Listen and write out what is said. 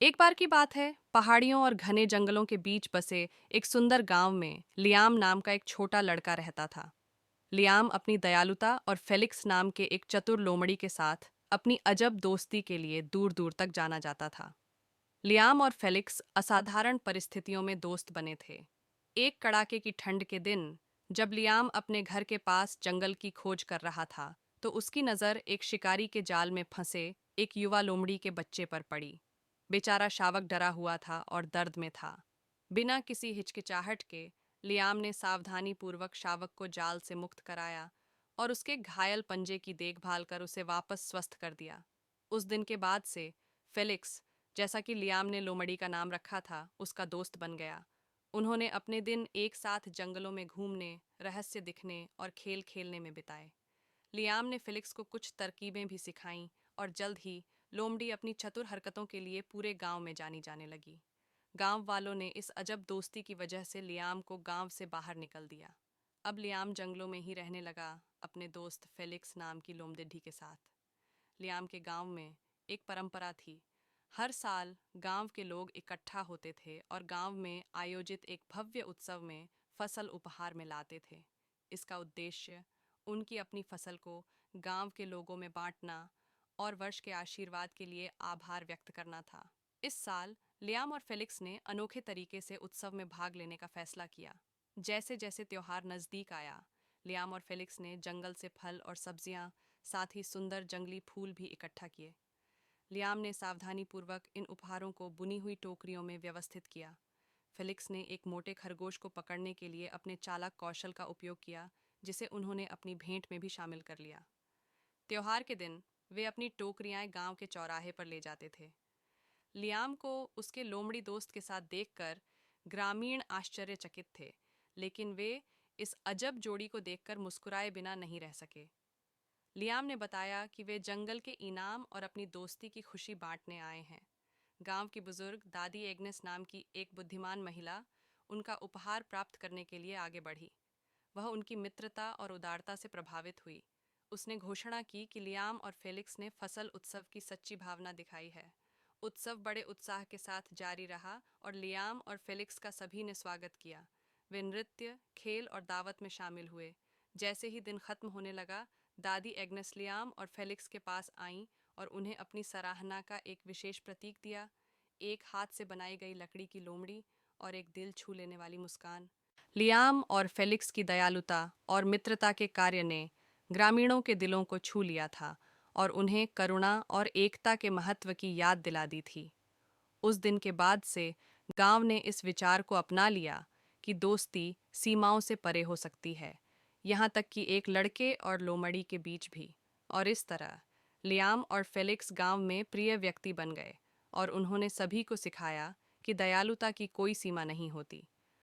एक बार की बात है, पहाड़ियों और घने जंगलों के बीच बसे एक सुंदर गांव में लियाम नाम का एक छोटा लड़का रहता था। लियाम अपनी दयालुता और फेलिक्स नाम के एक चतुर लोमड़ी के साथ अपनी अजब दोस्ती के लिए दूर दूर तक जाना जाता था। लियाम और फेलिक्स असाधारण परिस्थितियों में दोस्त बने थे। एक कड़ाके की ठंड के दिन, जब लियाम अपने घर के पास जंगल की खोज कर रहा था, तो उसकी नज़र एक शिकारी के जाल में फंसे एक युवा लोमड़ी के बच्चे पर पड़ी। बेचारा शावक डरा हुआ था और दर्द में था। बिना किसी हिचकिचाहट के लियाम ने सावधानी पूर्वक शावक को जाल से मुक्त कराया और उसके घायल पंजे की देखभाल कर उसे वापस स्वस्थ कर दिया। उस दिन के बाद से फेलिक्स, जैसा कि लियाम ने लोमड़ी का नाम रखा था, उसका दोस्त बन गया। उन्होंने अपने दिन एक साथ जंगलों में घूमने, रहस्य दिखने और खेल खेलने में बिताए। लियाम ने फेलिक्स को कुछ तरकीबें भी सिखाईं और जल्द ही लोमड़ी अपनी चतुर हरकतों के लिए पूरे गांव में जानी जाने लगी। गांव वालों ने इस अजब दोस्ती की वजह से लियाम को गांव से बाहर निकल दिया। अब लियाम जंगलों में ही रहने लगा, अपने दोस्त फेलिक्स नाम की लोमडिड्डी के साथ। लियाम के गांव में एक परंपरा थी। हर साल गांव के लोग इकट्ठा होते थे और गांव में आयोजित एक भव्य उत्सव में फसल उपहार में लाते थे। इसका उद्देश्य उनकी अपनी फसल को गांव के लोगों में बांटना और वर्ष के आशीर्वाद के लिए आभार व्यक्त करना था। इस साल लियाम और फेलिक्स ने अनोखे तरीके से उत्सव में भाग लेने का फैसला किया। जैसे जैसे त्योहार नज़दीक आया, लियाम और फेलिक्स ने जंगल से फल और सब्जियां, साथ ही सुंदर जंगली फूल भी इकट्ठा किए। लियाम ने सावधानीपूर्वक इन उपहारों को बुनी हुई टोकरियों में व्यवस्थित किया। फेलिक्स ने एक मोटे खरगोश को पकड़ने के लिए अपने चालाक कौशल का उपयोग किया, जिसे उन्होंने अपनी भेंट में भी शामिल कर लिया। त्योहार के दिन वे अपनी टोकरियां गांव के चौराहे पर ले जाते थे। लियाम को उसके लोमड़ी दोस्त के साथ देखकर ग्रामीण आश्चर्यचकित थे, लेकिन वे इस अजब जोड़ी को देखकर मुस्कुराए बिना नहीं रह सके। लियाम ने बताया कि वे जंगल के इनाम और अपनी दोस्ती की खुशी बांटने आए हैं। गांव की बुजुर्ग दादी एग्नेस नाम की एक बुद्धिमान महिला उनका उपहार प्राप्त करने के लिए आगे बढ़ी। वह उनकी मित्रता और उदारता से प्रभावित हुई। उसने घोषणा की कि लियाम और फेलिक्स ने फसल उत्सव की सच्ची भावना दिखाई है। उत्सव बड़े उत्साह के साथ जारी रहा और लियाम और फेलिक्स का सभी ने स्वागत किया। वे नृत्य, खेल और दावत में शामिल हुए। जैसे ही दिन खत्म होने लगा, दादी एग्नेस लियाम और फेलिक्स के पास आईं और उन्हें अपनी सराहना का एक विशेष प्रतीक दिया, एक हाथ से बनाई गई लकड़ी की लोमड़ी और एक दिल छू लेने वाली मुस्कान। लियाम और फेलिक्स की दयालुता और मित्रता के कार्य ने ग्रामीणों के दिलों को छू लिया था और उन्हें करुणा और एकता के महत्व की याद दिला दी थी। उस दिन के बाद से गांव ने इस विचार को अपना लिया कि दोस्ती सीमाओं से परे हो सकती है, यहाँ तक कि एक लड़के और लोमड़ी के बीच भी। और इस तरह लियाम और फेलिक्स गांव में प्रिय व्यक्ति बन गए और उन्होंने सभी को सिखाया कि दयालुता की कोई सीमा नहीं होती।